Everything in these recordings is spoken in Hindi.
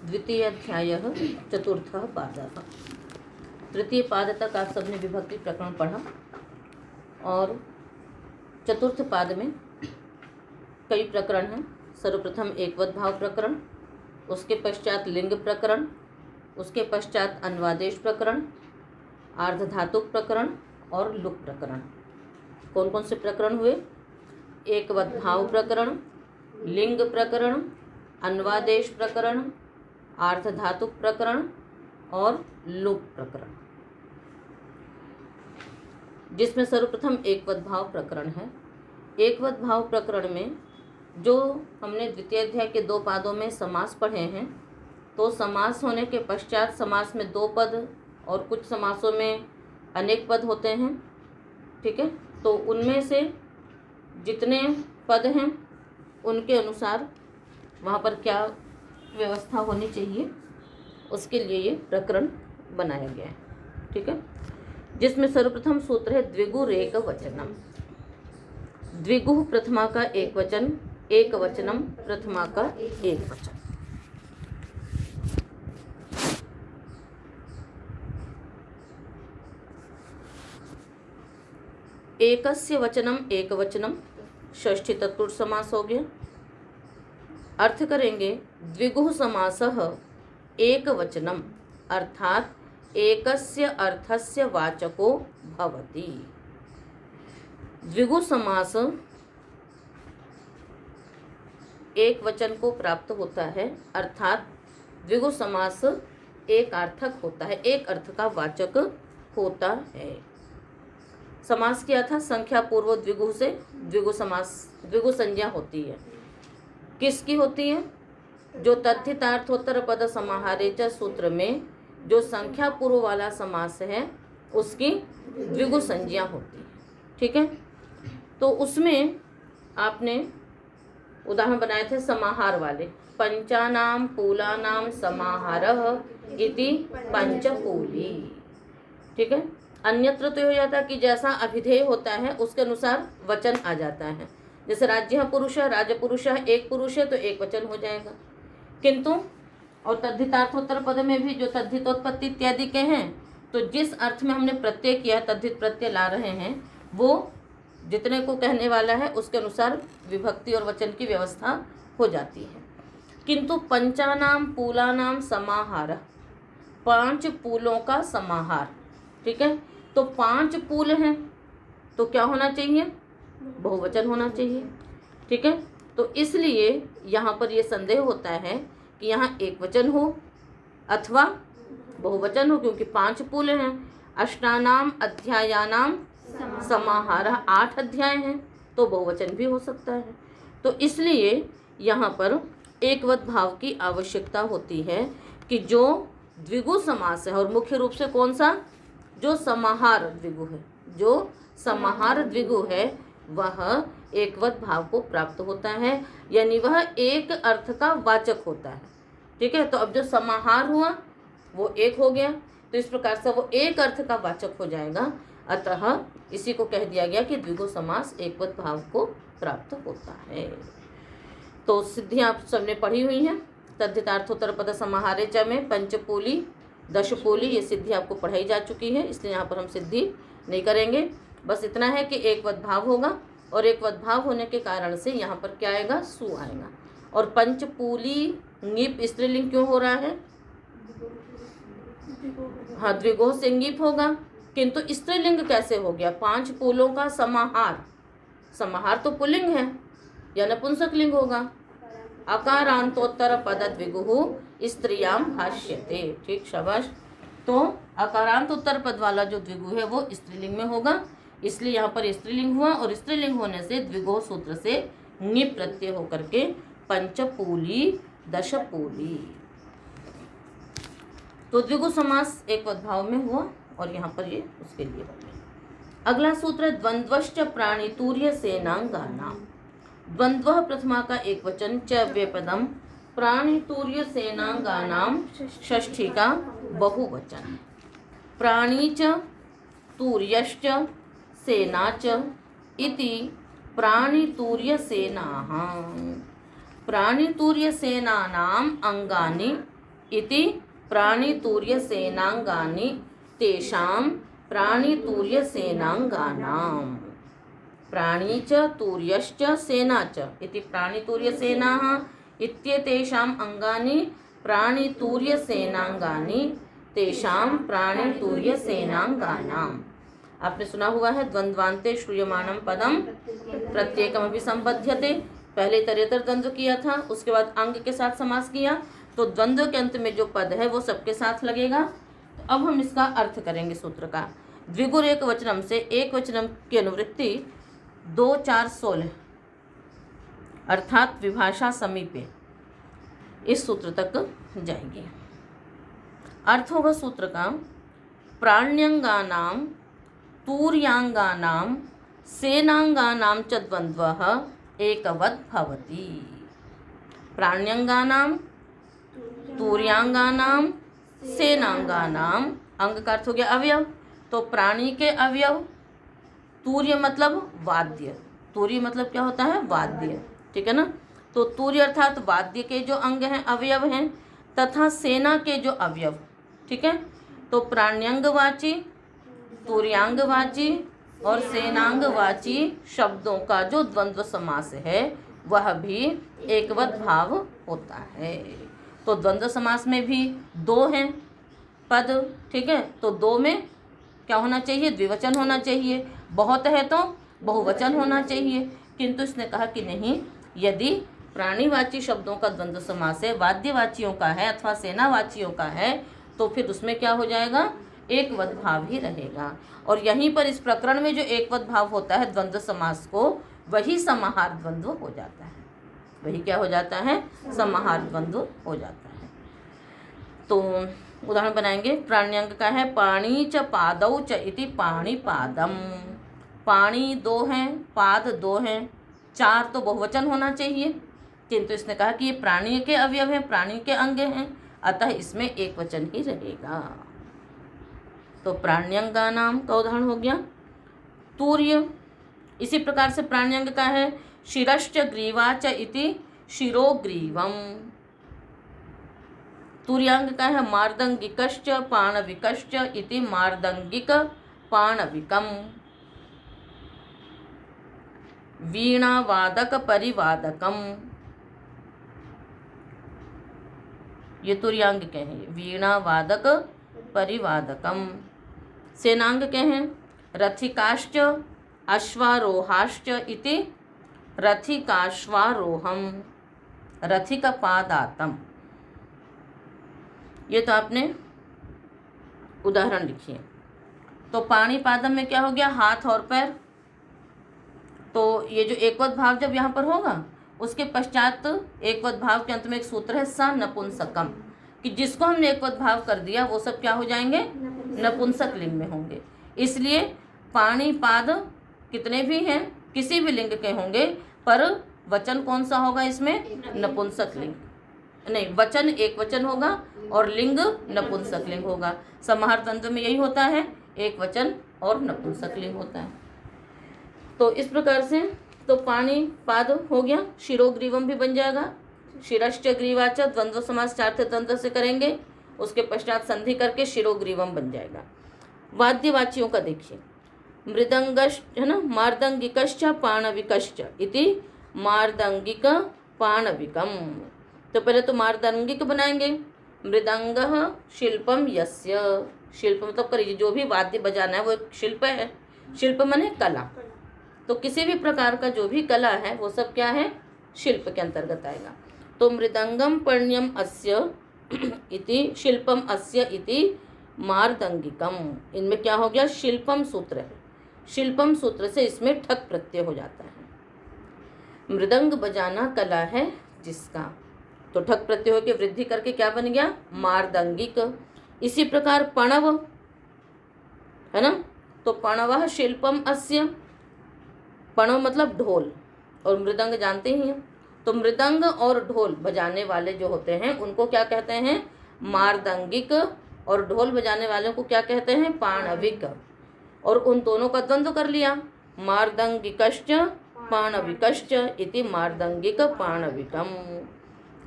द्वितीय अध्याय चतुर्थः पादः। तृतीय पाद तक आप सबने विभक्ति प्रकरण पढ़ा और चतुर्थ पाद में कई प्रकरण हैं। सर्वप्रथम एकवद भाव प्रकरण, उसके पश्चात लिंग प्रकरण, उसके पश्चात अन्वादेश प्रकरण, आर्धधातुक प्रकरण और लुक प्रकरण। कौन कौन से प्रकरण हुए? एकवद भाव प्रकरण, लिंग प्रकरण, अन्वादेश प्रकरण, आर्धधातुक प्रकरण और लुक प्रकरण, जिसमें सर्वप्रथम एकवद भाव प्रकरण है। एकवद भाव प्रकरण में जो हमने द्वितीय अध्याय के 2 पादों में समास पढ़े हैं, तो समास होने के पश्चात समास में 2 पद और कुछ समासों में अनेक पद होते हैं। ठीक है, तो उनमें से जितने पद हैं उनके अनुसार वहाँ पर क्या व्यवस्था होनी चाहिए, उसके लिए ये प्रकरण बनाया गया है। ठीक है, जिसमें सर्वप्रथम सूत्र है द्विगुरेक वचनम। द्विगु प्रथमा का एक वचन, एक वचनम प्रथमा का एक वचन। एकस्य वचनम एक वचनम, षष्ठी तत्पुरुष समास हो गया। अर्थ करेंगे द्विगुः समासः एक वचनम, अर्थात एकस्य अर्थस्य वाचको भवति। द्विगु समास एक वचन को प्राप्त होता है, अर्थात द्विगु समास एक अर्थक होता है, एक अर्थ का वाचक होता है। समास किया था संख्या पूर्व द्विगु से, द्विगु समास द्विगु संज्ञा होती है। किसकी होती है? जो तद्धितार्थोत्तर पद समाहारे च सूत्र में जो संख्या पूर्व वाला समास है उसकी द्विगु संज्ञा होती है। ठीक है, तो उसमें आपने उदाहरण बनाए थे समाहार वाले, पंचानाम पूलानाम समाहारः इति पंचपूली। ठीक है, अन्यत्र तो हो जाता है कि जैसा अभिधेय होता है उसके अनुसार वचन आ जाता है। जैसे राज्य पुरुष है, राजपुरुष है, एक पुरुष है तो एक वचन हो जाएगा। किंतु और तद्धितार्थोत्तर पद में भी जो तद्धितोत्पत्ति इत्यादि के हैं, तो जिस अर्थ में हमने प्रत्यय किया, तद्धित प्रत्यय ला रहे हैं, वो जितने को कहने वाला है उसके अनुसार विभक्ति और वचन की व्यवस्था हो जाती है। किंतु पंचानाम पूलानाम समाहार, 5 पूलों का समाहार। ठीक है, तो 5 पूल हैं तो क्या होना चाहिए? बहुवचन होना चाहिए। ठीक है, तो इसलिए यहाँ पर ये संदेह होता है कि यहाँ एक वचन हो अथवा बहुवचन हो, क्योंकि 5 पूल हैं। अष्टानाम अध्यायानाम समाहार, 8 अध्याय हैं तो बहुवचन भी हो सकता है। तो इसलिए यहाँ पर एकवद भाव की आवश्यकता होती है कि जो द्विगु समास है, और मुख्य रूप से कौन सा? जो समाहार द्विगु है, जो समाहार द्विगु है वह एकवद भाव को प्राप्त होता है, यानी वह एक अर्थ का वाचक होता है। ठीक है, तो अब जो समाहार हुआ वो एक हो गया, तो इस प्रकार से वो एक अर्थ का वाचक हो जाएगा। अतः इसी को कह दिया गया कि द्विगु समास एकवद भाव को प्राप्त होता है। तो सिद्धियां आप सबने पढ़ी हुई हैं। तद्धितार्थोत्तर पद समाहारे च में पंचपूली, दशपूली, ये सिद्धि आपको पढ़ाई जा चुकी है, इसलिए यहाँ पर हम सिद्धि नहीं करेंगे। बस इतना है कि एकवद भाव होगा, और एकवद भाव होने के कारण से यहाँ पर क्या आएगा? सु आएगा। और पंचपूली ङीप स्त्रीलिंग क्यों हो रहा है? हाँ, द्विगु से ङीप होगा, किंतु स्त्रीलिंग कैसे हो गया? 5 पूलों का समाहार, समाहार तो पुल्लिंग है या नपुंसक लिंग होगा। अकारांतोत्तर पद द्विगुः स्त्रियां भाष्यते। ठीक, शाबाश। तो अकारांत उत्तर पद वाला जो द्विगु है वो स्त्रीलिंग में होगा, इसलिए यहाँ पर स्त्रीलिंग हुआ, और स्त्रीलिंग होने से द्विगु सूत्र से ङिप प्रत्यय होकर के पंचपूली, दशपूली। तो द्विगु समास एकवद भाव में हुआ, और यहाँ पर ये उसके लिए हो गया। अगला सूत्र है द्वंद्वश्च प्राणितूर्य सेनांगानाम। द्वंद्व प्रथमा का एक वचन, च व्यपदम, प्राणितूर्य सेनांगानाम षष्ठी का बहुवचन। प्राणी च तूर्यश्च सेना च इति प्राणितूर्य सेनाः। प्राणितूर्य सेनानाम अंगानि इति प्राणितूर्यसेनांगानि तेषां प्राणितूर्यसेनांगानाम्। प्राणी च तूर्यश्च सेना च इति प्राणितूर्यसेनाः इत्येतेषाम् अंगानि प्राणितूर्यसेनांगानि तेषां प्राणितूर्यसेनांगानाम्। आपने सुना हुआ है द्वंद्वान्ते श्रूयमाणं पदम प्रत्येकमपि संबध्यते। पहले इतरेतर द्वंद्व किया था, उसके बाद अंग के साथ समास किया, तो द्वंद्व के अंत में जो पद है वो सबके साथ लगेगा। तो अब हम इसका अर्थ करेंगे सूत्र का। द्विगुर एक वचनम से एक वचनम की अनुवृत्ति 2 4 16 अर्थात विभाषा समीपे, इस सूत्र तक जाएंगे। अर्थ होगा सूत्र का, प्राण्यंगानां तूर्यांगानां सेनांगानां च द्वंद्वः एकवत् भवति। प्राण्यंगानां तूर्यांगानां सेनांगानां, अंग का अर्थ हो गया अवयव, तो प्राणी के अवयव, तूर्य मतलब वाद्य, तूर्य मतलब क्या होता है, वाद्य, ठीक है ना। तो तूर्य अर्थात वाद्य के जो अंग हैं, अवयव हैं, तथा सेना के जो अवयव, ठीक है। तो प्राण्यंगवाची, तूर्यांगवाची और सेनांगवाची शब्दों का जो द्वंद्व समास है वह भी एकवत भाव होता है। तो द्वंद्व समास में भी 2 हैं पद, ठीक है। तो 2 में क्या होना चाहिए, द्विवचन होना चाहिए। बहुत है तो बहुवचन होना चाहिए, किंतु इसने कहा कि नहीं, यदि प्राणीवाची शब्दों का द्वंद्व समास है, वाद्यवाचियों का है अथवा सेनावाचियों का है, तो फिर उसमें क्या हो जाएगा, एकवत भाव ही रहेगा। और यहीं पर इस प्रकरण में जो एकवत भाव होता है द्वंद्व समास को, वही समाहार द्वंद्व हो जाता है। वही क्या हो जाता है, समाहार द्वंद्व हो जाता है। तो उदाहरण बनाएंगे। प्राण्यंग का है पाणी च पादौ च इति पाणिपादम। पाणी 2 हैं, पाद 2 हैं, 4 तो बहुवचन होना चाहिए, किंतु इसने कहा कि ये प्राणी के अवयव हैं, प्राणी के अंग हैं, अतः इसमें एक वचन ही रहेगा। तो प्राण्यंगानाम का उदाहरण हो गया तूर्य। इसी प्रकार से प्राण्यंग का है शिरश्च ग्रीवा च इति शिरोग्रीवम। तूर्यांग का है मार्दंगिकश्च पाणविकश्च इति मार्दंगिक पाणविकम। वीणावादक परिवादकम, ये तुर्यांग के हैं, वीणावादक परिवादकम। सेनांग के हैं रथिकाश्च अश्वारोहाश्च इति रथिकाश्वारोहम रथिकपादातम। ये तो आपने उदाहरण लिखिए। तो पाणिपादम में क्या हो गया, हाथ और पैर। तो ये जो एकवत भाव जब यहाँ पर होगा, उसके पश्चात एकवत भाव के अंत में एक सूत्र है स नपुंसकम, कि जिसको हमने एकवत भाव कर दिया वो सब क्या हो जाएंगे, नपुंसक लिंग में होंगे। इसलिए पाणिपाद कितने भी हैं, किसी भी लिंग के होंगे, पर वचन कौन सा होगा इसमें, नपुंसक लिंग, नहीं वचन एक वचन होगा और लिंग नपुंसक लिंग होगा। समाहार द्वंद्व में यही होता है, एक वचन और नपुंसक लिंग होता है। तो इस प्रकार से तो पाणी पाद हो गया, शिरोग्रीवम भी बन जाएगा, शिरश्च ग्रीवाच द्वंद्व समास 4 द्वंद्व से करेंगे, उसके पश्चात संधि करके शिरोग्रीवम बन जाएगा। वाद्यवाचियों का देखिए, मृदंगश्च है ना, मार्दंगिकश्च पाणविकश्च इति मार्दंगिक पाणविकम। तो पहले तो मार्दंगिक बनाएंगे। मृदंगः शिल्पम यस्य, शिल्प मतलब करिए, जो भी वाद्य बजाना है वो एक शिल्प है। शिल्प माने कला, तो किसी भी प्रकार का जो भी कला है वो सब क्या है, शिल्प के अंतर्गत आएगा। तो मृदंगम पर्ण्यम अस्य इति शिल्पम अस्य इति मार्दंगिकम, इनमें क्या हो गया, शिल्पम सूत्र है, शिल्पम सूत्र से इसमें ठक प्रत्यय हो जाता है। मृदंग बजाना कला है जिसका, तो ठक प्रत्यय हो के वृद्धि करके क्या बन गया, मार्दंगिक। इसी प्रकार पणव है ना, तो पणवः शिल्पम अस्य, पणव मतलब ढोल, और मृदंग जानते ही हैं। तो मृदंग और ढोल बजाने वाले जो होते हैं उनको क्या कहते हैं, मार्दंगिक, और ढोल बजाने वालों को क्या कहते हैं, पाणविक। और उन दोनों का द्वंद्व कर लिया, मार्दंगिकश्च पाणविकश्च इति मार्दंगिक पाणविकम।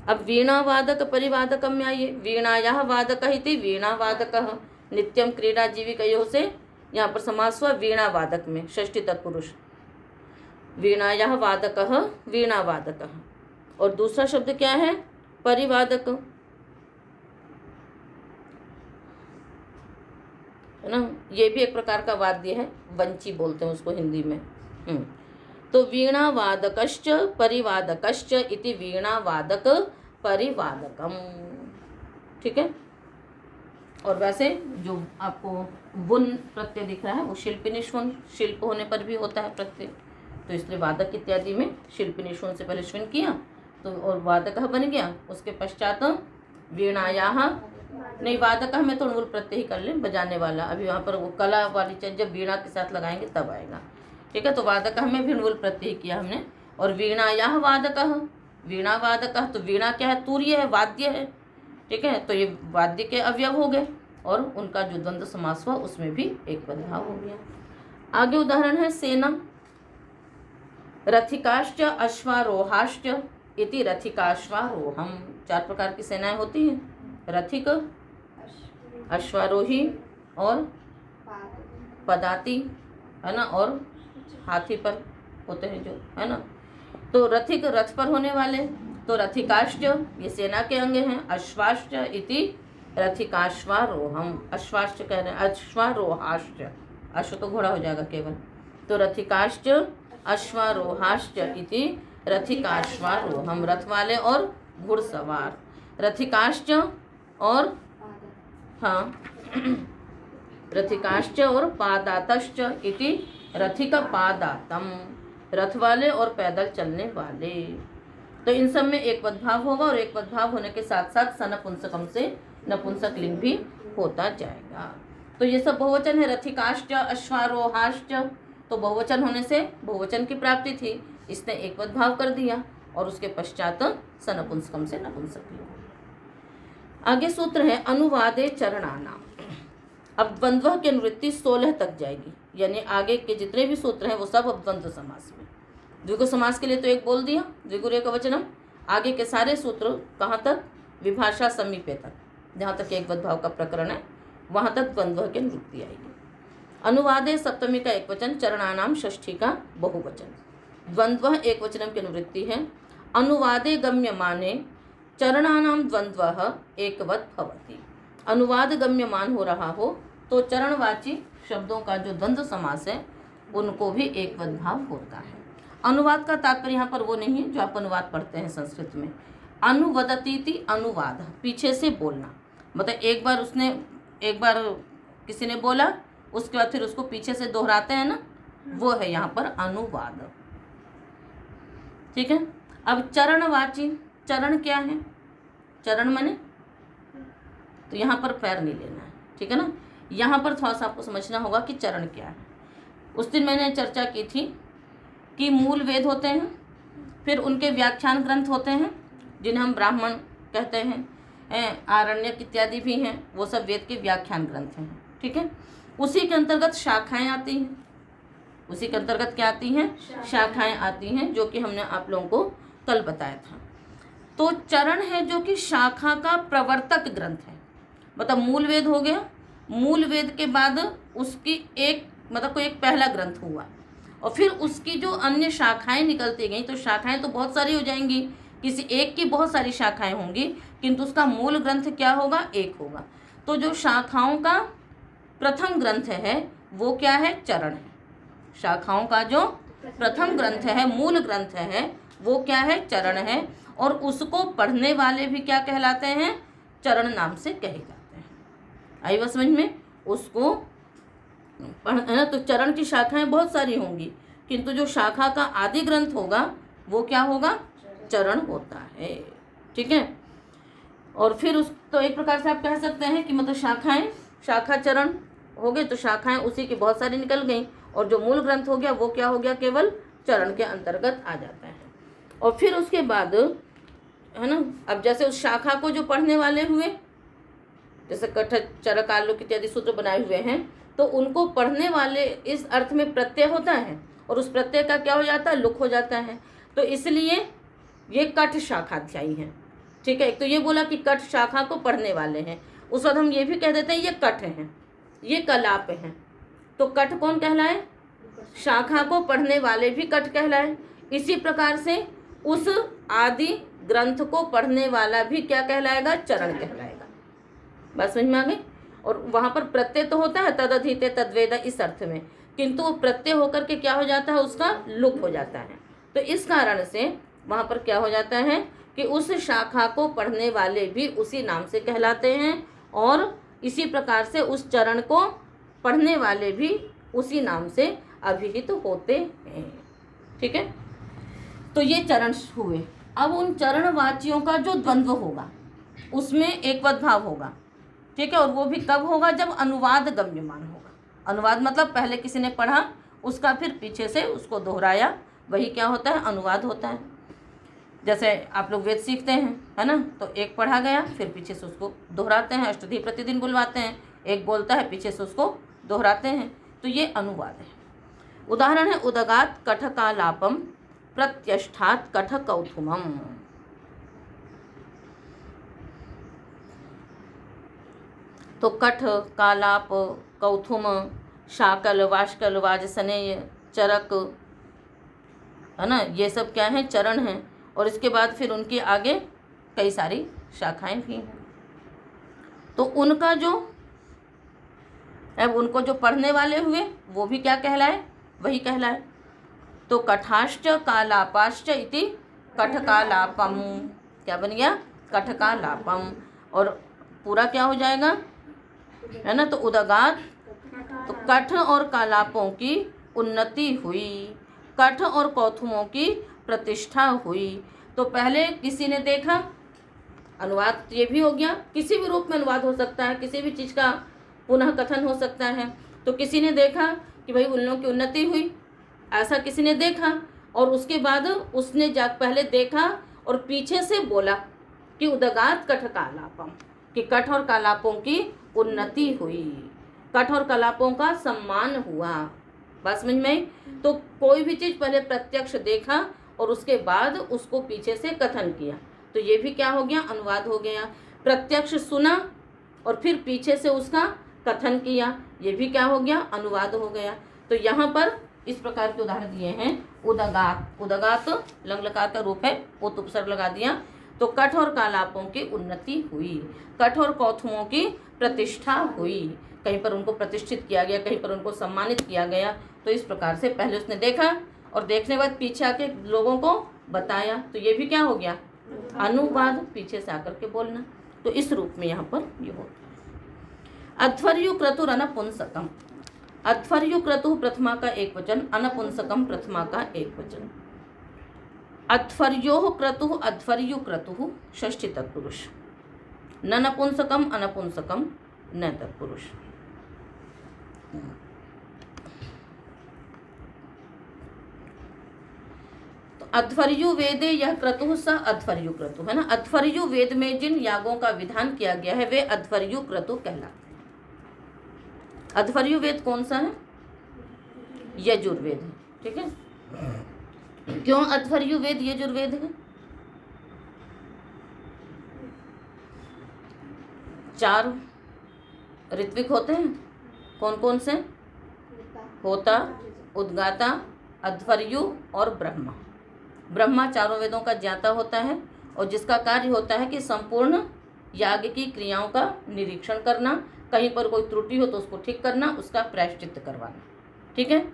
अब वीणावादक परिवादकम में आइए, वीणायाः वादकः इति वीणावादकः, नित्यम क्रीडा जीविकयोः से यहाँ पर समास हुआ वीणावादक में, षष्ठी तत्पुरुष, वीणायाः वादकः वीणावादकः। और दूसरा शब्द क्या है, परिवादक, है ना, ये भी एक प्रकार का वाद्य है, वंची बोलते हैं उसको हिंदी में। तो वीणावादकश्च परिवादकश्च इति वीणावादक परिवादकम, ठीक है। और वैसे जो आपको बुन प्रत्यय दिख रहा है वो शिल्पिनी श्वन, शिल्प होने पर भी होता है प्रत्यय, तो इसलिए वादक इत्यादि में शिल्पिनी श्वन से पहले श्वन किया तो और वादक बन गया, उसके पश्चात वीणायाः, नहीं वादक में तो मूल प्रत्यय ही कर लें, बजाने वाला, अभी वहाँ पर वो कला वाली चीज जब वीणा के साथ लगाएंगे तब आएगा, ठीक है। तो वादक में भी मूल प्रत्यय किया हमने। और वीणायाः वादकः, वीणा वादकः, तो वीणा क्या है, तूर्य है, वाद्य है, ठीक है। तो ये वाद्य के अवयव हो गए और उनका जो द्वंद्व समास हुआ उसमें भी एक बदलाव हो गया। आगे उदाहरण है सेना, रथिकाश्च अश्वारोहाश्च इति रथिकाश्वारोहम। 4 प्रकार की सेनाएं होती हैं, रथिक, अश्वारोही और पदाती, है ना, और हाथी पर होते हैं जो, है ना। तो रथिक रथ पर होने वाले, तो रथिकाश्च ये सेना के अंग हैं, अश्वाश्च इति रथिकाश्वारोहम, अश्वाश्च कह रहे हैं, अश्वारोहाश्च, अश्व तो घोड़ा हो जाएगा केवल, तो रथिकाश्च अश्वारोहाश्च इति रथिकाश्वारोहम, रथ वाले और घुड़सवार, रथिकाश्च और हाँ रथिकाश्च और पादातश्च इति रथिक पादातम, रथ वाले और पैदल चलने वाले। तो इन सब में एक पदभाव होगा और एक पदभाव होने के साथ साथ सनपुंसकम से नपुंसक लिंग भी होता जाएगा। तो ये सब बहुवचन है, रथिकाश्च अश्वारोहाश्च, तो बहुवचन होने से बहुवचन की प्राप्ति थी, इसने एक पदभाव कर दिया और उसके पश्चात सनपुंसकम से नपुंसक लिंग। आगे सूत्र है अनुवादे चरणानाम। अब द्वंद्व की अनुवृत्ति 16 तक जाएगी, यानी आगे के जितने भी सूत्र हैं वो सब अब द्वंद्व समास में। द्विगु समास के लिए तो एक बोल दिया, द्विगु एकवचनम, आगे के सारे सूत्र कहाँ तक, विभाषा समीपे तक, जहाँ तक एक बदभाव का प्रकरण है वहाँ तक द्वंद्व की अनुवृत्ति आएगी। अनुवादे सप्तमी का एक वचन, चरणानाम षष्ठी का बहुवचन, द्वंद्व एक वचनम की अनुवृत्ति है। अनुवादे गम्यमाने चरणानाम द्वंद्वः एकवत् भवति, अनुवाद गम्यमान हो रहा हो तो चरणवाची शब्दों का जो द्वंद्व समास है उनको भी एक बदभाव होता है। अनुवाद का तात्पर्य यहाँ पर वो नहीं है जो आप अनुवाद पढ़ते हैं संस्कृत में, अनुवदतीति अनुवाद, पीछे से बोलना, मतलब एक बार किसी ने बोला उसके बाद फिर उसको पीछे से दोहराते हैं ना, वो है यहाँ पर अनुवाद, ठीक है। अब चरणवाची, चरण क्या है, चरण माने, तो यहाँ पर पैर नहीं लेना है, ठीक है ना। यहाँ पर थोड़ा सा आपको समझना होगा कि चरण क्या है। उस दिन मैंने चर्चा की थी कि मूल वेद होते हैं, फिर उनके व्याख्यान ग्रंथ होते हैं जिन्हें हम ब्राह्मण कहते हैं, आरण्यक इत्यादि भी हैं, वो सब वेद के व्याख्यान ग्रंथ हैं, ठीक है। उसी के अंतर्गत शाखाएं आती हैं, उसी के अंतर्गत क्या आती हैं, शाखाएं आती हैं, जो कि हमने आप लोगों को कल बताया था। तो चरण है जो कि शाखा का प्रवर्तक ग्रंथ है, मतलब मूल वेद हो गया, मूल वेद के बाद उसकी एक मतलब कोई एक पहला ग्रंथ हुआ और फिर उसकी जो अन्य शाखाएं निकलती गई, तो शाखाएं तो बहुत सारी हो जाएंगी, किसी एक की बहुत सारी शाखाएं होंगी, किंतु उसका मूल ग्रंथ क्या होगा, एक होगा। तो जो शाखाओं का प्रथम ग्रंथ है वो क्या है, चरण है। शाखाओं का जो प्रथम ग्रंथ है, मूल ग्रंथ है, वो क्या है, चरण है, और उसको पढ़ने वाले भी क्या कहलाते हैं, चरण नाम से कहे जाते हैं। आई बात समझ में, उसको पढ़ना, तो चरण की शाखाएं बहुत सारी होंगी, किंतु जो शाखा का आदि ग्रंथ होगा वो क्या होगा, चरण होता है, ठीक है। और फिर उस तो एक प्रकार से आप कह सकते हैं कि मतलब शाखाएं, शाखा चरण हो गए, तो शाखाएं उसी की बहुत सारी निकल गई, और जो मूल ग्रंथ हो गया वो क्या हो गया, केवल चरण के अंतर्गत आ जाता है। और फिर उसके बाद है ना, अब जैसे उस शाखा को जो पढ़ने वाले हुए, जैसे कठ चरक आलोक इत्यादि सूत्र बनाए हुए हैं, तो उनको पढ़ने वाले इस अर्थ में प्रत्यय होता है, और उस प्रत्यय का क्या हो जाता है, लुक हो जाता है। तो इसलिए ये कठ शाखाध्यायी है, ठीक है। एक तो ये बोला कि कठ शाखा को पढ़ने वाले हैं, उस वक्त हम ये भी कह देते हैं ये कठ हैं, ये कलाप हैं। तो कठ कौन कहलाए? शाखा को पढ़ने वाले भी कठ कहलाए। इसी प्रकार से उस आदि ग्रंथ को पढ़ने वाला भी क्या कहलाएगा? चरण कहलाएगा। बात समझ में आ गई? और वहाँ पर प्रत्यय तो होता है तदधीते तद्वेद इस अर्थ में, किंतु वो प्रत्यय होकर के क्या हो जाता है? उसका लुक हो जाता है। तो इस कारण से वहाँ पर क्या हो जाता है कि उस शाखा को पढ़ने वाले भी उसी नाम से कहलाते हैं, और इसी प्रकार से उस चरण को पढ़ने वाले भी उसी नाम से अभिहित होते हैं। ठीक है। तो ये चरण हुए। अब उन चरणवाचियों का जो द्वंद्व होगा उसमें एकवत भाव होगा। ठीक है। और वो भी कब होगा? जब अनुवाद गम्यमान होगा। अनुवाद मतलब पहले किसी ने पढ़ा, उसका फिर पीछे से उसको दोहराया, वही क्या होता है? अनुवाद होता है। जैसे आप लोग वेद सीखते हैं, है ना, तो एक पढ़ा गया, फिर पीछे से उसको दोहराते हैं, अष्टधी प्रतिदिन बुलवाते हैं, एक बोलता है, पीछे से उसको दोहराते हैं, तो ये अनुवाद है। उदाहरण है उदगात कठकालापम प्रत्यष्ठात कठकौथुमम। तो कठ, कालाप, कौथुम, शाकल, वाष्कल, वाजसनेय, चरक, है ना, ये सब क्या है? चरण हैं। और इसके बाद फिर उनके आगे कई सारी शाखाएं भी हैं। तो उनका जो अब उनको जो पढ़ने वाले हुए वो भी क्या कहलाए? वही कहलाए। तो कठाश्च कालापाश्च इति कठकालापम, क्या बन गया? कठकालापम। और पूरा क्या हो जाएगा? है ना। तो उदगात, तो कठ और कालापों की उन्नति हुई, कठ और कौथुमों की प्रतिष्ठा हुई। तो पहले किसी ने देखा, अनुवाद ये भी हो गया, किसी भी रूप में अनुवाद हो सकता है, किसी भी चीज़ का पुनः कथन हो सकता है। तो किसी ने देखा कि भाई उन लोगों की उन्नति हुई, ऐसा किसी ने देखा, और उसके बाद उसने पहले देखा और पीछे से बोला कि उदगात कठ कालापम, कि कठ और कालापों की उन्नति हुई, कठ और कालापों का सम्मान हुआ। बात समझ में आई? तो कोई भी चीज़ पहले प्रत्यक्ष देखा और उसके बाद उसको पीछे से कथन किया, तो ये भी क्या हो गया? अनुवाद हो गया। प्रत्यक्ष सुना और फिर पीछे से उसका कथन किया, ये भी क्या हो गया? अनुवाद हो गया। तो यहाँ पर इस प्रकार के उदाहरण दिए हैं। उदगात, उदगात लंग लकार का रूप है, उत उपसर्ग लगा दिया। तो कठ और कालापों की उन्नति हुई, कठ और कौथुमों की प्रतिष्ठा हुई, कहीं पर उनको प्रतिष्ठित किया गया, कहीं पर उनको सम्मानित किया गया। तो इस प्रकार से पहले उसने देखा और देखने के बाद पीछे आके लोगों को बताया, तो ये भी क्या हो गया? अनुवाद, पीछे से आकर के बोलना। तो इस रूप में यहाँ पर ये होता है। अध्वर्यु क्रतुर अनपुंसकम, अध्वर्यु क्रतु प्रथमा का एक वचन, अनपुंसकम प्रथमा का एक वचन। अध्वर्यो क्रतु, अध्वर्यु क्रतु षष्ठी तत्पुरुष, न नपुंसकम अनपुंसकम न तत्पुरुष। तो अध्वर्यु वेदे यह क्रतु स अध्वर्यु क्रतु, है ना। अध्वर्यु वेद में जिन यागों का विधान किया गया है वे अध्वर्यु क्रतु कहलाते हैं। अध्वर्यु वेद कौन सा है? यजुर्वेद है। ठीक है। क्यों अध्वर्यु वेद यजुर्वेद है? 4 ऋत्विक होते हैं। कौन कौन से? होता, उद्गाता, अध्वर्यु और ब्रह्मा। ब्रह्मा चारों वेदों का ज्ञाता होता है और जिसका कार्य होता है कि संपूर्ण याग की क्रियाओं का निरीक्षण करना, कहीं पर कोई त्रुटि हो तो उसको ठीक करना, उसका प्रायश्चित्त करवाना। ठीक है।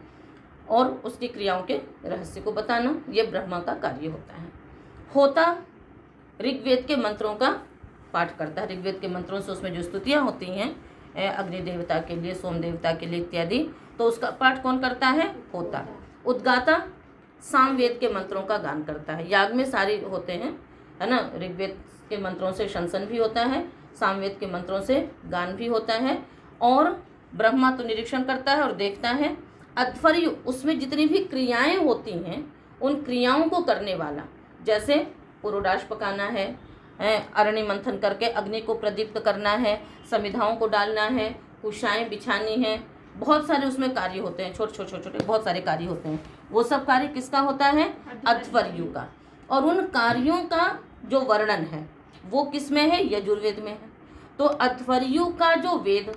और उसकी क्रियाओं के रहस्य को बताना, ये ब्रह्मा का कार्य होता है। होता ऋग्वेद के मंत्रों का पाठ करता है। ऋग्वेद के मंत्रों से उसमें जो स्तुतियाँ होती हैं अग्नि देवता के लिए, सोम देवता के लिए इत्यादि, तो उसका पाठ कौन करता है? होता। उद्गाता सामवेद के मंत्रों का गान करता है। याग में सारे होते हैं, है ना। ऋग्वेद के मंत्रों से शंसन भी होता है, सामवेद के मंत्रों से गान भी होता है। और ब्रह्मा तो निरीक्षण करता है और देखता है। अध्वर्यु उसमें जितनी भी क्रियाएं होती हैं उन क्रियाओं को करने वाला, जैसे पुरोडाश पकाना है, अरण्य मंथन करके अग्नि को प्रदीप्त करना है, समिधाओं को डालना है, कुशाएं बिछानी है, बहुत सारे उसमें कार्य होते हैं, छोटे छोटे छोटे छोटे बहुत सारे कार्य होते हैं। वो सब कार्य किसका होता है? अध्वर्यु का। और उन कार्यों का जो वर्णन है वो किस में है? यजुर्वेद में है। तो अध्वर्यु का जो वेद,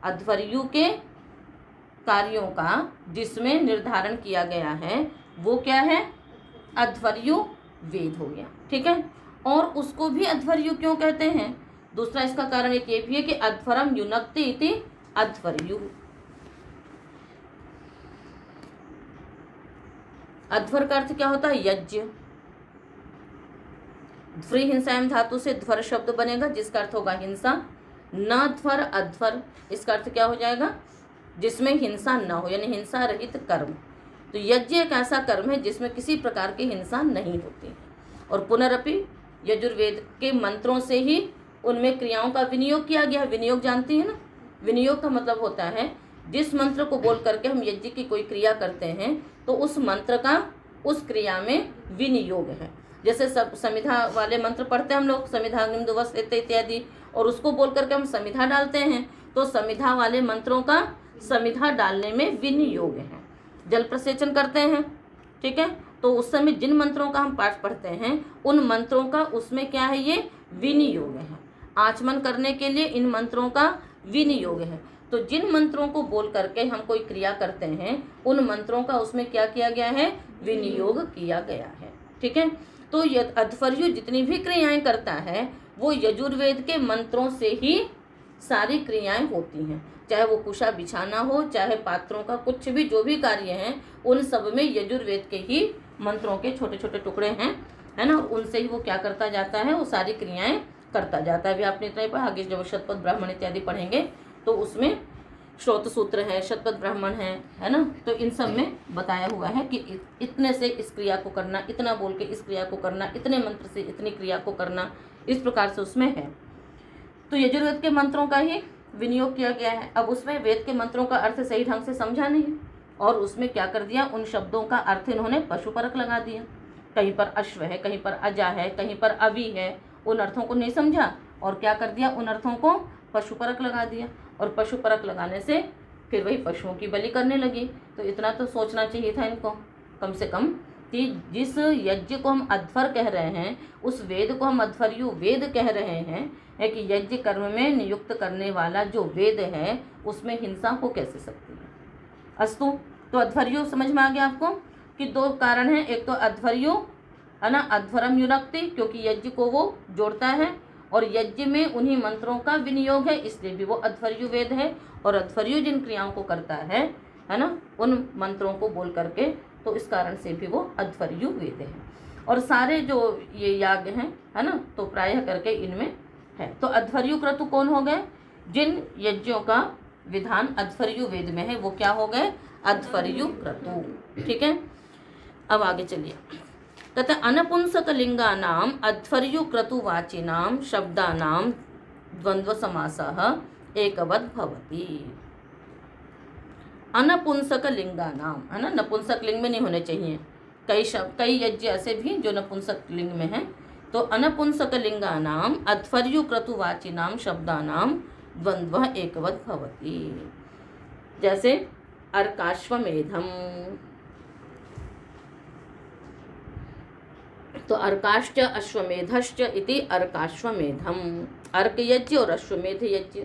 अध्वर्यु के कार्यों का जिसमें निर्धारण किया गया है वो क्या है? अध्वर्यु वेद हो गया। ठीक है, और उसको भी अध्वर्यु क्यों कहते हैं? दूसरा इसका कारण एक ये भी है कि अध्वरम युनक्ति इति अध्वर्यु। अध्वर का अर्थ क्या होता है? यज्ञ। ध्वरि हिंसायाम धातु से ध्वर शब्द बनेगा जिसका अर्थ होगा हिंसा। न ध्वर अध्वर, इसका अर्थ क्या हो जाएगा? जिसमें हिंसा न हो, यानी हिंसा रहित कर्म। तो यज्ञ एक ऐसा कर्म है जिसमें किसी प्रकार की हिंसा नहीं होती। और पुनरपि यजुर्वेद के मंत्रों से ही उनमें क्रियाओं का विनियोग किया गया है। विनियोग जानती है ना? विनियोग का मतलब होता है जिस मंत्र को बोल करके हम यज्ञ की कोई क्रिया करते हैं तो उस मंत्र का उस क्रिया में विनियोग है। जैसे सब समिधा वाले मंत्र पढ़ते हैं हम लोग, समिधाग्निम दुवस्येत इत्यादि, और उसको बोल करके हम समिधा डालते हैं तो समिधा वाले मंत्रों का समिधा डालने में विनियोग है। जल प्रसेचन करते हैं, ठीक है, तो उस समय जिन मंत्रों का हम पाठ पढ़ते हैं उन मंत्रों का उसमें क्या है? ये विनियोग है। आचमन करने के लिए इन मंत्रों का विनियोग है। तो जिन मंत्रों को बोल करके हम कोई क्रिया करते हैं उन मंत्रों का उसमें क्या किया गया है? विनियोग किया गया है। ठीक है, तो अध्वर्यु जितनी भी क्रियाएं करता है वो यजुर्वेद के मंत्रों से ही सारी क्रियाएं होती हैं। चाहे वो कुशा बिछाना हो, चाहे पात्रों का कुछ भी जो भी कार्य हैं उन सब में यजुर्वेद के ही मंत्रों के छोटे छोटे टुकड़े हैं, है ना, उनसे ही वो क्या करता जाता है? वो सारी क्रियाएं करता जाता है। अभी आपने इतना ही पढ़ा, आगे जब शतपथ ब्राह्मण इत्यादि पढ़ेंगे तो उसमें श्रोत सूत्र है, शतपथ ब्राह्मण है ना, तो इन सब में बताया हुआ है कि इतने से इस क्रिया को करना, इतना बोल के इस क्रिया को करना, इतने मंत्र से इतनी क्रिया को करना, इस प्रकार से उसमें है। तो यजुर्वेद के मंत्रों का ही विनियोग किया गया है। अब उसमें वेद के मंत्रों का अर्थ सही ढंग से समझा नहीं और उसमें क्या कर दिया? उन शब्दों का अर्थ इन्होंने पशुपरक लगा दिया। कहीं पर अश्व है, कहीं पर अजा है, कहीं पर अवि है, उन अर्थों को नहीं समझा और क्या कर दिया? उन अर्थों को पशुपरक लगा दिया। और पशुपरक लगाने से फिर वही पशुओं की बलि करने लगी। तो इतना तो सोचना चाहिए था इनको कम से कम कि जिस यज्ञ को हम अध्वर कह रहे हैं उस वेद को हम अध्वर्यु वेद कह रहे हैं, है कि यज्ञ कर्म में नियुक्त करने वाला जो वेद है उसमें हिंसा हो कैसे सकती है? अस्तु, तो अध्वर्यु समझ में आ गया आपको कि दो कारण हैं। एक तो अध्वर्यु है ना, अध्वरम युनक्ति, क्योंकि यज्ञ को वो जोड़ता है और यज्ञ में उन्हीं मंत्रों का विनियोग है, इसलिए भी वो अध्वर्यु वेद है। और अध्वर्यु जिन क्रियाओं को करता है ना, उन मंत्रों को बोल करके, तो इस कारण से भी वो अध्वर्यु वेद है। और सारे जो ये याग हैं, है ना, तो प्रायः करके इनमें है। तो अध्वर्यु क्रतु कौन हो गए? जिन यज्ञों का विधान अध्वर्यु वेद में है वो क्या हो गए? अध्वर्यु क्रतु। ठीक है, अब आगे चलिए। तथा अनपुंसक लिंगानाम अध्वर्यु क्रतुवाचिनाम शब्दानाम द्वंद्व समासः एकवद् भवति। अनपुंसक लिंगानाम, है ना, नपुंसक लिंग में नहीं होने चाहिए। कई यज्ञ ऐसे भी जो नपुंसक लिंग में हैं। तो अनपुंसक लिंगानाम अध्वर्यु क्रतुवाचिनाम शब्दानाम द्वंद्व एकवद् भवति। जैसे अर्काश्वमेधम, तो अर्काश्च अश्वमेधश्च इति अर्काश्वमेधम, अर्क यज्ञ और अश्वमेध यज्ञ।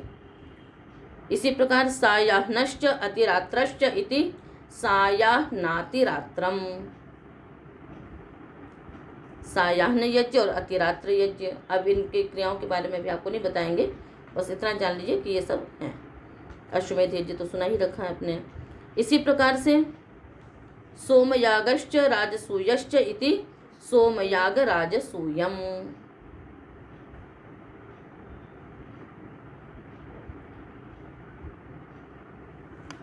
इसी प्रकार सायाह्नश्च अतिरात्रश्च इति सायाह्नातिरात्रम, सायाह्न यज्ञ और अतिरात्र यज्ञ। अब इनकी क्रियाओं के बारे में भी आपको नहीं बताएंगे, बस इतना जान लीजिए कि ये सब हैं। अश्वमेध यज्ञ तो सुना ही रखा है आपने। इसी प्रकार से सोमयागश्च राजसूयश्च इति सोमयाग राजसूयम,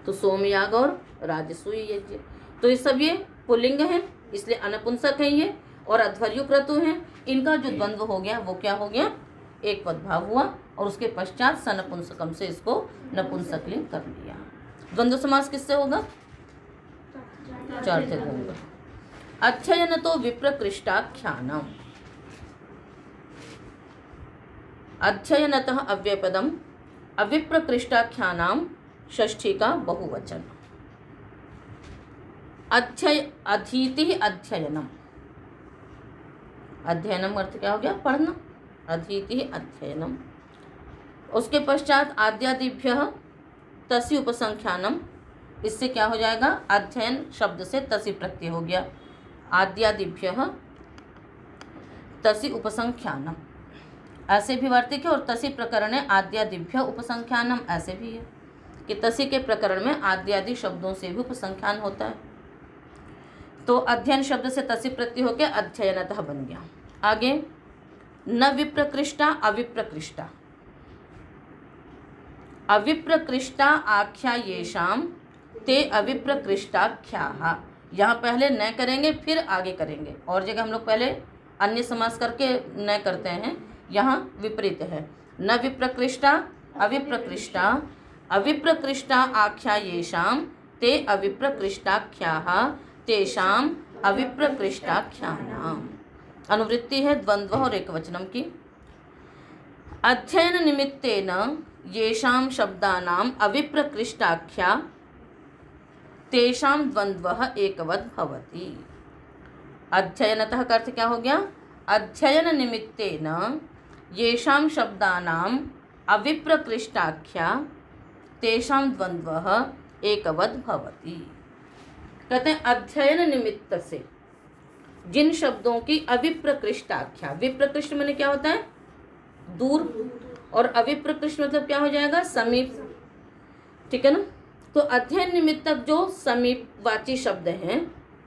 तो सोमयाग और राजसूय यज्ञ, तो ये सब ये पुल्लिंग हैं, इसलिए अनपुंसक है ये, और अध्वर्यु क्रतु हैं। इनका जो द्वंद्व हो गया वो क्या हो गया? एक पद भाव हुआ और उसके पश्चात सनपुंसकम से इसको नपुंसकलिंग कर लिया। द्वंद्व समास किससे होगा? चार से होगा। अध्ययन तो विप्रकृष्टाख्यानम, अध्ययनतः अव्ययपदम अविप्रकृष्टाख्यानाम षष्ठी का बहुवचन। अधीति अध्ययनम, अध्ययनम अर्थ क्या हो गया? पढ़ना। अधीति अध्ययनम। उसके पश्चात आद्यादिभ्यः तसी उपसंख्यानम, इससे क्या हो जाएगा, अध्ययन शब्द से तसी प्रत्यय हो गया। आद्यादिभ्यः तसी उपसंख्यानम ऐसे भी वार्तिक है, और तसी प्रकरण है आद्यादिभ्य उपसंख्यानम ऐसे भी है कि तसी के प्रकरण में आद्यादि शब्दों से भी उपसंख्यान होता है। तो अध्ययन शब्द से तसी प्रत्यय होकर अध्ययनतः बन गया। आगे न विप्रकृष्टा अविप्रकृष्टा, अविप्रकृष्टा आख्या येषाम ते अविप्रकृष्टाख्याः। यहाँ पहले न करेंगे फिर आगे करेंगे, और जगह हम लोग पहले अन्य समास करके न करते हैं, यहाँ विपरीत है। न विप्रकृष्टा अविप्रकृष्टा, अविप्रकृष्टा आख्या येषाम ते अविप्रकृष्टाख्याः तेषाम अविप्रकृष्टाख्यानाम। अनुवृत्ति है द्वंद्व और एकवचनम की। अध्ययन निमित्तेन येषाम शब्दानाम अविप्रकृष्टाख्या तेषाम द्वंद्वः एकवत् भवति। अध्ययनतः का अर्थ क्या हो गया, अध्ययन निमित्तेन येषाम शब्दानाम अविप्रकृष्टाख्या तेषाम द्वंद्वः एकवत् भवति। कहते हैं अध्ययन निमित्त से जिन शब्दों की अविप्रकृष्टाख्या, विप्रकृष्ट मैंने क्या होता है, दूर, और अविप्रकृष्ट मतलब क्या हो जाएगा, समीप। ठीक है ना। तो अध्ययन निमित्तक जो समीपवाची शब्द हैं,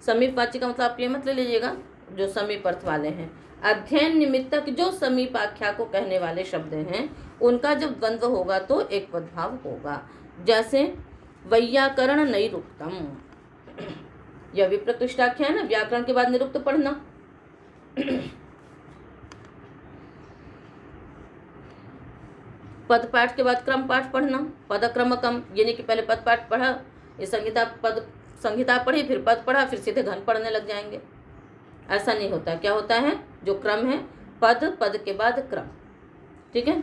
समीपवाची का मतलब आप ये मत ले लीजिएगा जो समीप अर्थ वाले हैं, अध्ययन निमित्तक जो समीप आख्या को कहने वाले शब्द हैं उनका जब द्वंद्व होगा तो एक पदभाव होगा। जैसे वैयाकरण नैरुक्तम, यह विप्रकृष्टाख्या है ना, व्याकरण के बाद निरुक्त पढ़ना। पद पाठ के बाद क्रम पाठ पढ़ना, पदक्रमकम, यानी कि पहले पद पाठ पढ़ा, ये संहिता पढ़ी, फिर पद पढ़ा, फिर सीधे घन पढ़ने लग जाएंगे। ऐसा नहीं होता। क्या होता है, जो क्रम है पद, पद के बाद क्रम। ठीक है।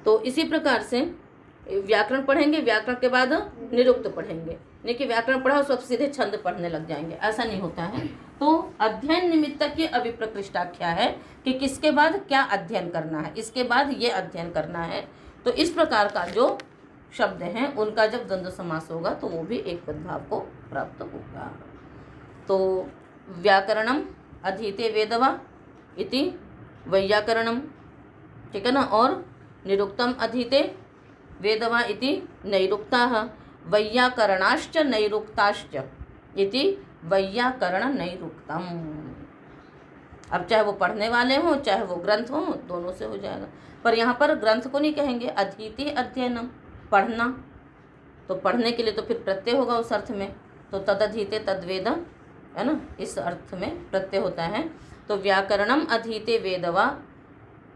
तो इसी प्रकार से व्याकरण पढ़ेंगे, व्याकरण के बाद निरुक्त पढ़ेंगे, यानी कि व्याकरण पढ़ा उस वक्त सीधे छंद पढ़ने लग जाएंगे। ऐसा नहीं होता है। तो अध्ययन निमित्तक ये अविप्रकृष्टाख्या है कि किसके बाद क्या अध्ययन करना है, इसके बाद ये अध्ययन करना है। तो इस प्रकार का जो शब्द हैं उनका जब द्वंद्व समास होगा तो वो भी एक पदभाव को प्राप्त होगा। तो व्याकरणम अधीते वेदवा इति वैयाकरणम, ठीक है ना, और निरुक्तम अधीते वेदवा इति नैरुक्ताः, वैयाकरणाश्च नैरुक्ताश्च इति वैयाकरण नैरुक्तम। अब चाहे वो पढ़ने वाले हों चाहे वो ग्रंथ हों, दोनों से हो जाएगा। पर यहाँ पर ग्रंथ को नहीं कहेंगे, अधीति अध्ययनम, पढ़ना। तो पढ़ने के लिए तो फिर प्रत्यय होगा उस अर्थ में, तो तदधीते तद्वेद, है ना, इस अर्थ में प्रत्यय होता है। तो व्याकरणम अधीते वेदवा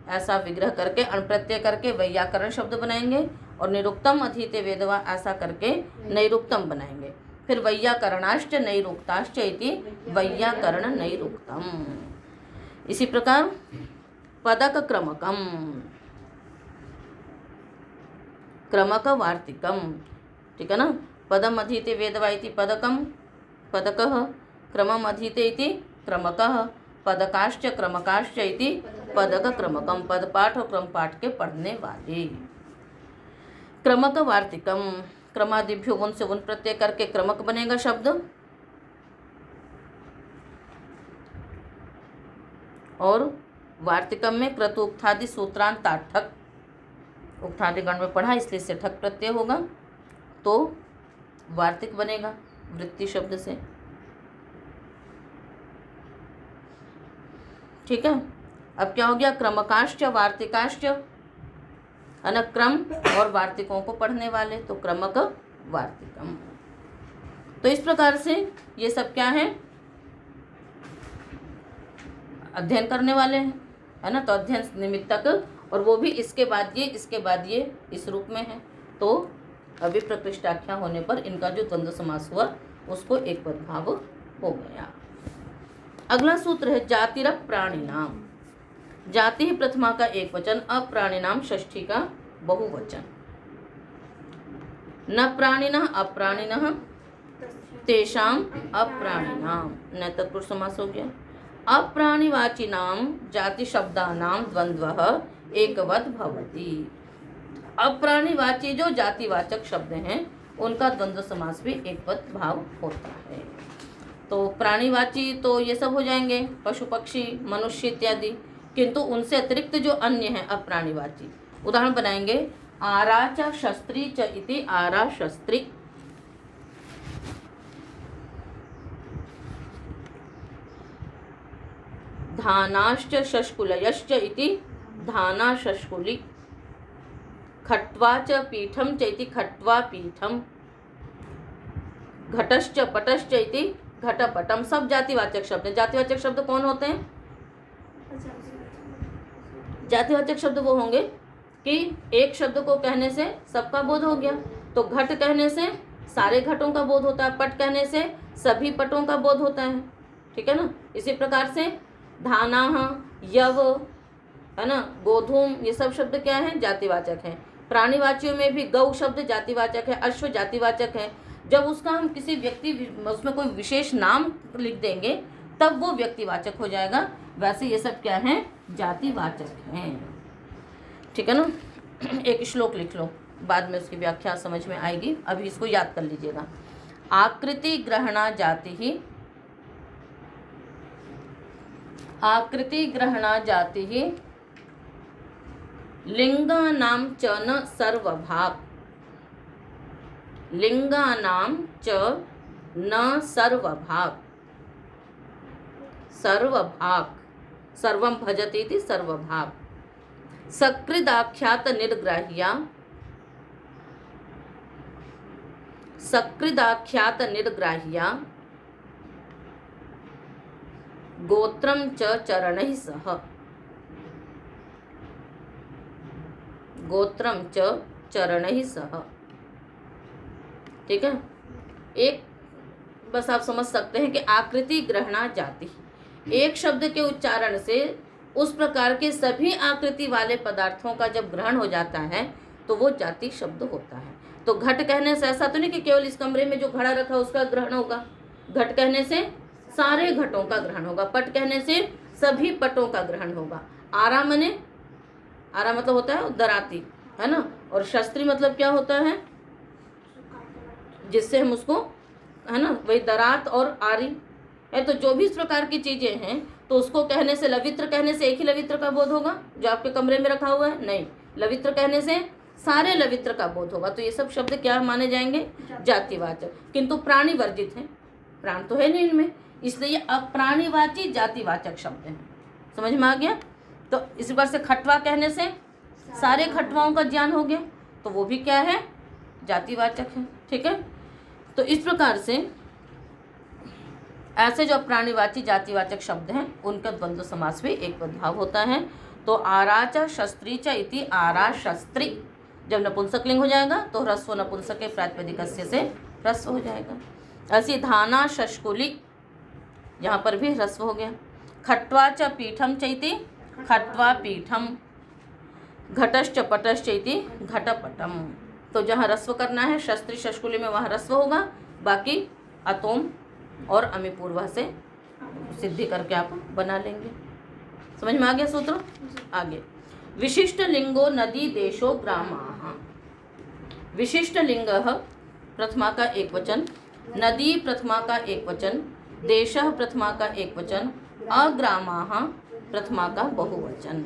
ऐसा विग्रह करके अणप्रत्यय करके वैयाकरण शब्द बनाएंगे, और निरुक्तम अधीते वेदवा ऐसा करके नैरुक्तम बनाएंगे। फिर वैयाकरणाश्च नैरुक्ताश्च इति वैयाकरण नैरुक्तम। इसी प्रकार पदक क्रमकम, क्रमक वार्तिकम, ठीक है ना। पदम अधीते वेदवा इति पदकम पदकः, क्रमम अधीते इति क्रमकः, पदकाश्च क्रमकाश्च इति पदक क्रमकम, पद पाठ और क्रम पाठ के पढ़ने वाले। क्रमक वार्तिकम, क्रमादिभ्यो उन से उन प्रत्यय करके क्रमक बनेगा शब्द। और वार्तिकम में क्रतु उक्थादि सूत्रांत ठक, उक्थादि गण में पढ़ा इसलिए से ठक प्रत्यय होगा, तो वार्तिक बनेगा वृत्ति शब्द से। ठीक है। अब क्या हो गया, क्रमकाश्च वार्तिकाश्च, क्रम और वार्तिकों को पढ़ने वाले, तो क्रमक वार्तिकम। तो इस प्रकार से ये सब क्या है, अध्ययन करने वाले हैं, है ना। तो अध्ययन निमित्तक, और वो भी इसके बाद ये, इसके बाद ये, इस रूप में है। तो अविप्रकृष्टाख्या होने पर इनका जो द्वंद्व समास हुआ उसको एक पदभाव हो गया। अगला सूत्र है जातिरप प्राणिनाम। जाति ही प्रथमा का एक वचन, अप्राणिनाम षष्ठी का बहुवचन। न प्राणिनः अप्राणिनः तेषाम अप्राणिनाम, न तत्पुरुष समास हो गया। अप्राणिवाचिनां जाति शब्दानां द्वंद्वः एकवत् भवति। अप्राणिवाची जो जातिवाचक शब्द हैं उनका द्वंद्व समास भी एकवत भाव होता है। तो प्राणीवाची तो ये सब हो जाएंगे, पशु पक्षी मनुष्य इत्यादि, किंतु उनसे अतिरिक्त जो अन्य हैं अप्राणीवाची, उदाहरण बनाएंगे आरा च शस्त्री च इति आरा शस्त्री, धानाश्च शष्कुलयश्च इति धाना शष्कुली, खट्वा च पीठम च इति खट्वा पीठम, घटश्च पटश्च इति घटपटम। सब जातिवाचक शब्द हैं। जातिवाचक शब्द कौन होते हैं? जातिवाचक शब्द वो होंगे कि एक शब्द को कहने से सबका बोध हो गया। तो घट कहने से सारे घटों का बोध होता है, पट कहने से सभी पटों का बोध होता है, ठीक है ना। इसी प्रकार से धानाह, यव, है ना, गोधूम, ये सब शब्द क्या है? जातिवाचक हैं। प्राणीवाचियों में भी गौ शब्द जातिवाचक है, अश्व जातिवाचक है। जब उसका हम किसी व्यक्ति उसमें कोई विशेष नाम लिख देंगे तब वो व्यक्तिवाचक हो जाएगा। वैसे ये सब क्या है? जातिवाचक हैं, ठीक है ना। एक श्लोक लिख लो, बाद में उसकी व्याख्या समझ में आएगी, अभी इसको याद कर लीजिएगा। आकृति ग्रहणा जाति ही, आकृति ग्रहणा जाति ही लिंगानां च न सर्वभाग, लिंगानां च न सर्वभाग, सर्वभाग सर्वं भजति इति सर्वभाग, सकृदाख्यात निर्ग्राह्या, सकृदाख्यात निर्ग्राह्या, गोत्रं च चरणैः सह, गोत्रम च चरणैः सह, ठीक है। एक बस आप समझ सकते हैं कि आकृति ग्रहणा जाति, एक शब्द के उच्चारण से उस प्रकार के सभी आकृति वाले पदार्थों का जब ग्रहण हो जाता है तो वो जाति शब्द होता है। तो घट कहने से ऐसा तो नहीं कि केवल इस कमरे में जो घड़ा रखा उसका ग्रहण होगा, घट कहने से सारे घटों का ग्रहण होगा, पट कहने से सभी पटों का ग्रहण होगा। आरा मने, आरा मतलब होता है दराती, है ना, और शस्त्री मतलब क्या होता है? जिससे हम उसको, है ना, वही दरात और आरी है। तो जो भी इस प्रकार की चीजें हैं तो उसको कहने से, लवित्र कहने से एक ही लवित्र का बोध होगा जो आपके कमरे में रखा हुआ है? नहीं, लवित्र कहने से सारे लवित्र का बोध होगा। तो ये सब शब्द क्या माने जाएंगे? जातिवाचक। किंतु प्राणी वर्जित हैं, प्राण तो है नहीं इनमें, इसलिए ये अप्राणीवाची जातिवाचक शब्द हैं। समझ में आ गया? तो इस बार से खटवा कहने से सारे खटवाओं का ज्ञान हो गया, तो वो भी क्या है? जातिवाचक है, ठीक है। तो इस प्रकार से ऐसे जो प्राणीवाची जातिवाचक शब्द हैं उनका द्वंद्व समास भी एक भाव होता है। तो आरा च शस्त्री च इति आरा शस्त्री, जब नपुंसकलिंग हो जाएगा तो ह्रस्व नपुंसक के प्रातिपदिकस्य से ह्रस्व हो जाएगा। ऐसी धाना शष्कुली, यहाँ पर भी ह्रस्व हो गया। खट्वा च पीठम च इति खट्वा पीठम, घटश्च पटश्च इति घटपटम। तो जहाँ ह्रस्व करना है शस्त्री शष्कुली में वहाँ ह्रस्व होगा, बाकी अतोम और अमीपूर्वा से सिद्धि करके आप बना लेंगे। समझ में आ गया सूत्र? आगे विशिष्ट लिंगो नदी देशो ग्रामाः, विशिष्ट लिंग प्रथमा का एक वचन, नदी प्रथमा का एक वचन, देशः प्रथमा का एक वचन, अग्रामाः प्रथमा का बहुवचन।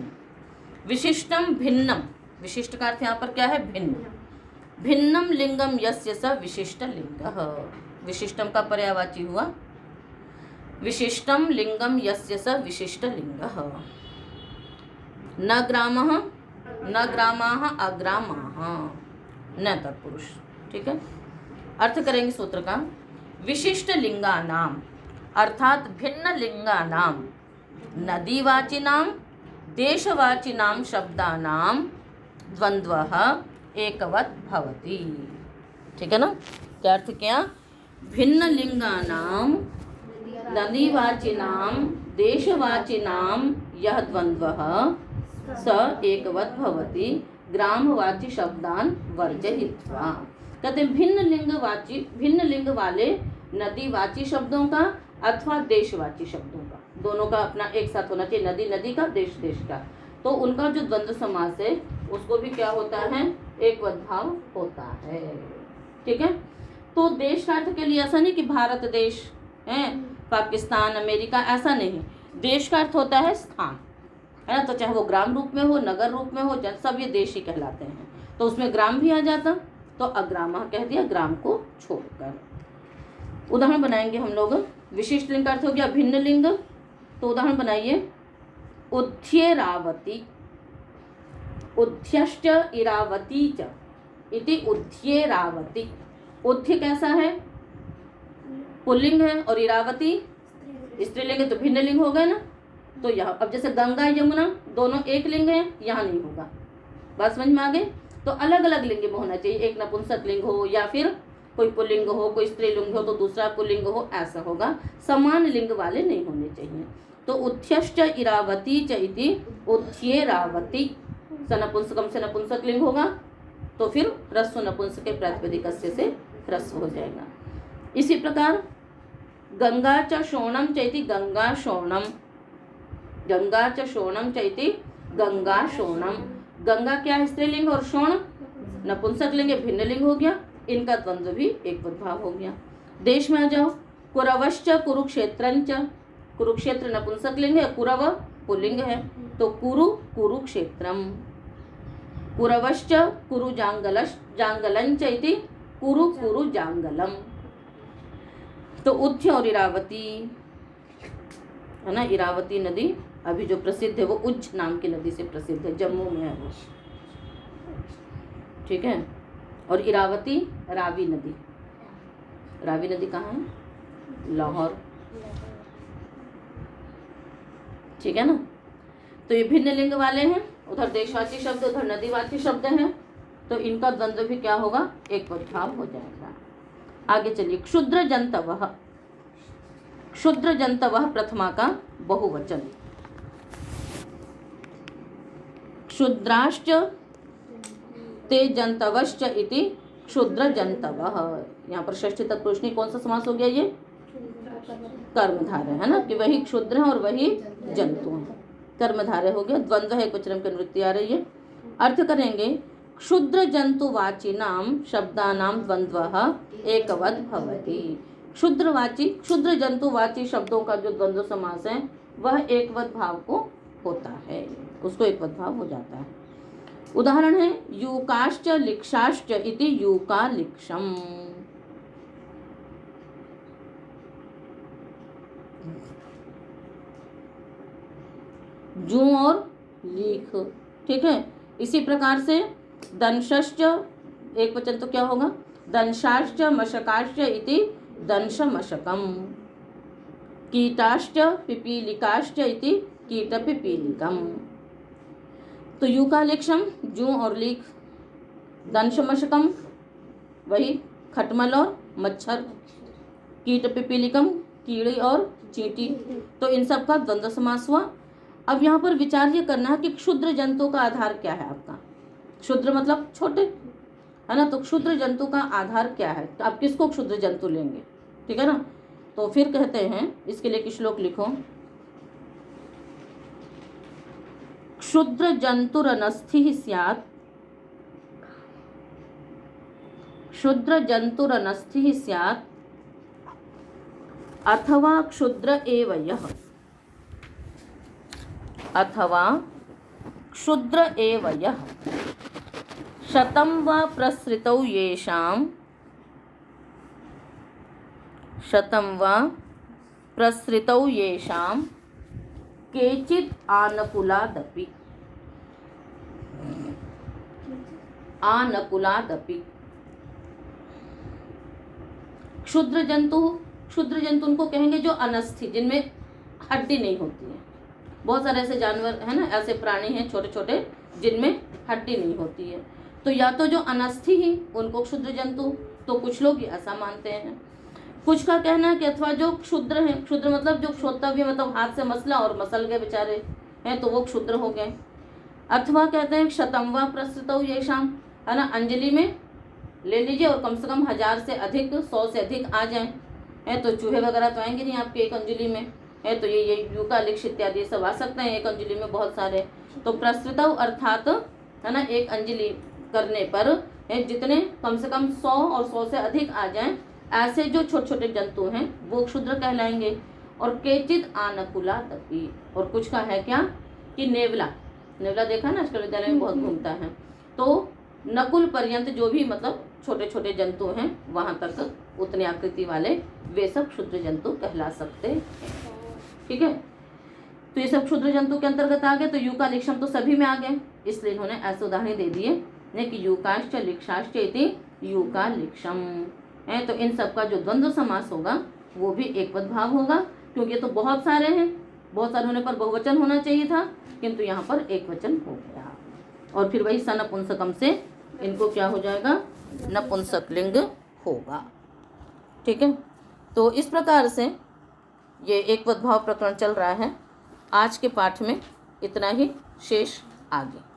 विशिष्टम भिन्नम, विशिष्ट का अर्थ यहाँ पर क्या है? भिन्न। भिन्नम लिंगम यस्य स विशिष्ट लिंगः, विशिष्टम का पर्यायवाची हुआ विशिष्टम लिंगम यस्य स विशिष्ट लिंगः। न ग्रामः न ग्रामाः अग्रामाः न तत्पुरुष, ठीक है। अर्थ करेंगे सूत्र का। विशिष्ट लिंगानाम अर्थात भिन्न लिंगानाम, नदीवाचिनाम देशवाचिनाम शब्दानां द्वंद्वः एकवत् भवति, ठीक है ना। क्या अर्थ किया? भिन्न लिंगानां नदीवाचिनां देशवाचिनां यह द्वंद्वः स एकवत् भवति ग्रामवाची शब्दान वर्जयित्वा। कहते हैं भिन्न लिंग वाले नदीवाची शब्दों का अथवा देशवाची शब्दों का, दोनों का अपना एक साथ होना चाहिए, नदी नदी का, देश देश का। तो उनका जो द्वंद्व समास है उसको भी क्या होता है, एक वद भाव होता है। ठीक है। तो देश का अर्थ के लिए ऐसा नहीं कि भारत देश है, पाकिस्तान, अमेरिका, ऐसा नहीं। देश का अर्थ होता है स्थान, है ना। तो चाहे वो ग्राम रूप में हो, नगर रूप में हो, सब ये देश ही कहलाते हैं। तो उसमें ग्राम भी आ जाता, तो अग्राम कह दिया ग्राम को छोड़कर। उदाहरण बनाएंगे हम लोग। विशिष्ट लिंग का अर्थ हो गया भिन्न लिंग। तो उदाहरण बनाइए, उद्ध्येरावती, उद्ध्यश्च इरावती च इति उद्ध्येरावती। उद्ध्य कैसा है, पुल्लिंग है, और इरावती स्त्रीलिंग है, तो भिन्न लिंग हो गए ना। तो यहाँ अब जैसे गंगा यमुना दोनों एक लिंग है, यहाँ नहीं होगा। बात समझ में आ गई। तो अलग अलग लिंग में होना चाहिए, एक नपुंसक लिंग हो या फिर कोई पुल्लिंग हो, कोई स्त्रीलिंग हो तो दूसरा पुल्लिंग हो, ऐसा होगा। समान लिंग वाले नहीं होने चाहिए। तो उद्ध्यश्च इरावती च इति उद्ध्येरावती। सनपुंसकम से नपुंसक लिंग होगा, तो फिर ह्रस्व नपुंसक के प्रातिपदिक से ह्रस्व हो जाएगा। इसी प्रकार गंगा च शोणम चैति गंगा शोणम, गंगा च शोणम चैति गंगा शोणम। गंगा क्या है, स्त्रीलिंग, और शोण नपुंसक लिंग, भिन्न लिंग हो गया। इनका द्वंद्व भी एक भाव हो गया। देश में आ जाओ, कुरवश्च कुरुक्षेत्रंच, कुरुक्षेत्र नपुंसक लिंग है, कुरव पुल्लिंग है, तो कुरु कुरुक्षेत्रम। कुरवश्च कुरु जांगलश जांगलंच इति कुरु कुरु जांगलम। तो उद्ध्य और इरावती है ना, इरावती नदी अभी जो प्रसिद्ध है वो उज्ज नाम की नदी से प्रसिद्ध है, जम्मू में है वो। ठीक है। और इरावती रावी नदी, रावी नदी कहाँ है, लाहौर। ठीक है ना। तो ये भिन्न लिंग वाले हैं, उधर देशवाची शब्द, उधर नदीवाची शब्द हैं। तो इनका द्वंद्व भी क्या होगा, एक भाव हो जाएगा। आगे चलिए, क्षुद्र जंतवः। क्षुद्र जंतवः प्रथमा का बहुवचन। क्षुद्राश्च ते जंतवश्च इति क्षुद्र जंतवः। यहाँ पर षष्ठी तत्पुरुष कौन सा समास हो गया, ये कर्मधारय है ना, कि वही क्षुद्र है और वही जंतु है। कर्मधारय हो गया, द्वंद्व है, कुचरम की निवृत्ति आ रही है। अर्थ करेंगे, क्षुद्र जंतुवाचिनाम शब्दानाम द्वंद्वः एकवद भवति। क्षुद्रवाची क्षुद्र जंतुवाची शब्दों का जो द्वंद्व समास है वह एकवद भाव को होता है, उसको एकवद भाव हो जाता है। उदाहरण है, यूकाश्च लिक्षाश्च इति यूका लिक्षम। जू और लीख। ठीक है। इसी प्रकार से दंशश्च, एक वचन तो क्या होगा, दंशाश्च मशकाश्च इति दंश मशकम। कीटाश्च पिपीलिकाश्च इति कीट पिपीलिकम। तो यूकालिक्षम जू और लीख, दंश मशकम वही खटमल और मच्छर, कीट पिपीलिकम कीड़ी और चींटी। तो इन सब का द्वंद्व समास हुआ। अब यहाँ पर विचार ये करना है कि क्षुद्र जंतु का आधार क्या है आपका। क्षुद्र मतलब छोटे, है ना। तो क्षुद्र जंतु का आधार क्या है, तो आप किसको क्षुद्र जंतु लेंगे। ठीक है ना। तो फिर कहते हैं, इसके लिए एक श्लोक लिखो। क्षुद्र जंतुरनस्थिः स्यात्, क्षुद्र जंतुरनस्थिः स्यात् अथवा क्षुद्र एव यः, अथवा क्षुद्र एव यः शतं वा प्रसृतौ येषां, शतं वा प्रसृतौ येषां केचित् आनकुलादपि, आनकुलादपि। क्षुद्र जंतु, क्षुद्र जंतु उनको कहेंगे जो अनस्थि, जिनमें हड्डी नहीं होती है। बहुत सारे ऐसे जानवर है ना, ऐसे प्राणी हैं छोटे छोटे जिनमें हड्डी नहीं होती है। तो या तो जो अनस्थि ही उनको क्षुद्र जंतु, तो कुछ लोग ऐसा मानते हैं। कुछ का कहना है कि अथवा जो क्षुद्र है, क्षुद्र मतलब जो क्षोतव्य, मतलब हाथ से मसला और मसल गए बेचारे हैं, तो वो क्षुद्र हो गए। अथवा कहते हैं शतम व प्रसृतौ येषां, है ना, अंजलि में ले लीजिए और कम से कम 1000 से अधिक, 100 से अधिक आ जाएं, है तो चूहे वगैरह तो आएंगे नहीं आपके एक अंजलि में। है, तो ये युका लिक्ष इत्यादि सब आ सकते हैं एक अंजलि में बहुत सारे। तो प्रस्तुतौ अर्थात है ना, एक अंजलि करने पर जितने कम से कम 100 और 100 से अधिक आ जाएं, ऐसे जो छोटे छोटे जंतु हैं वो क्षुद्र कहलाएंगे। और केचित आनकुला तपी, और कुछ का है क्या कि नेवला, नेवला देखा ना आजकल विद्यालय में बहुत घूमता है, तो नकुल पर्यंत जो भी मतलब छोटे छोटे जंतु हैं वहां तक उतनी आकृति वाले वे सब क्षुद्र जंतु कहला सकते हैं। ठीक है, तो ये सब क्षुद्र जंतु के अंतर्गत आ गए। तो युका लिक्षम तो सभी में आ गए, इसलिए इन्होंने ऐसे उदाहरण दे दिए ने कि युकाश्च लिक्षाश्च इति युका लिक्षम है। तो इन सब का जो द्वंद्व समास होगा वो भी एक पद भाव होगा, क्योंकि तो बहुत सारे हैं, बहुत सारे होने पर बहुवचन होना चाहिए था, किंतु यहाँ पर एक वचन हो गया। और फिर वही सनपुंसकम से इनको क्या हो जाएगा, नपुंसकलिंग होगा। ठीक है, तो इस प्रकार से ये एक पद भाव प्रकरण चल रहा है। आज के पाठ में इतना ही, शेष आगे।